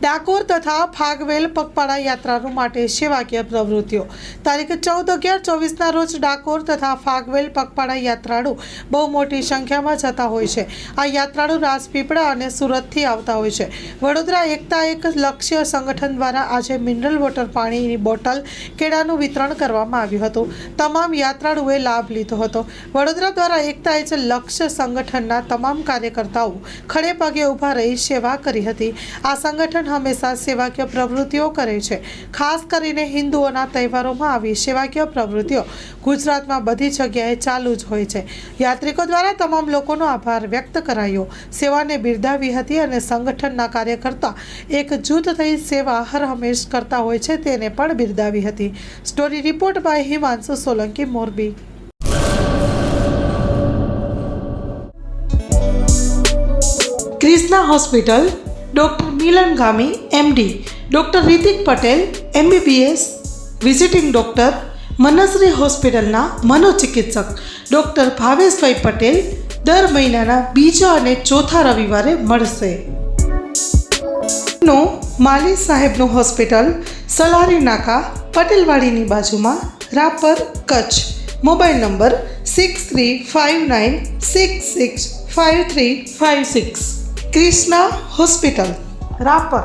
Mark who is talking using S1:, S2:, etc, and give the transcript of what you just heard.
S1: ડાકોર તથા ફાગવેલ પગપાળા યાત્રાળુ માટે સેવાકીય પ્રવૃત્તિઓ તારીખ 14/11/24ના રોજ ડાકોર તથા ફાગવેલ પગપાળા યાત્રાળુ બહુ મોટી સંખ્યામાં જતા હોય છે। આ યાત્રાળુ રાજપીપળા અને સુરતથી આવતા હોય છે। વડોદરા એકતા એક લક્ષ્ય સંગઠન દ્વારા આજે મિનરલ વોટર પાણીની બોટલ કેળાનું વિતરણ કરવામાં આવ્યું હતું। તમામ યાત્રાળુએ લાભ લીધો હતો। વડોદરા દ્વારા એકતા એક લક્ષ્ય સંગઠનના તમામ કાર્યકર્તાઓ ખડે પગે ઊભા રહી સેવા કરી હતી। આ સંગઠન હંમેશા સેવાકીય પ્રવૃત્તિઓ કરે છે। ખાસ કરીને હિન્દુઓના તહેવારોમાં આવી સેવાકીય પ્રવૃત્તિઓ ગુજરાતમાં બધી જગ્યાએ ચાલુ જ હોય છે। યાત્રિકો દ્વારા તમામ લોકોનો આભાર વ્યક્ત કરાયો, સેવાને બિરદાવી હતી અને સંગઠનના કાર્યકર્તા એક જૂથ થઈ સેવા હર હંમેશ કરતા હોય છે તેને પણ બિરદાવી હતી। Story report by Himanshu Solanki, Morbi. Krishna hospital, doctor Milan Gami MD, doctor Ritik Patel MBBS, visiting doctor, Manshree हॉस्पिટલના મનોચિકિત્સક ડૉક્ટર ભાવેશભાઈ પટેલ દર મહિનાના બીજા અને ચોથા રવિવારે મળશે। નો માલી સાહેબનું હોસ્પિટલ, સલારી નાકા, પટેલવાડીની બાજુમાં, Rapar, Kutch. Mobile number 6359665356। Krishna hospital, rapper.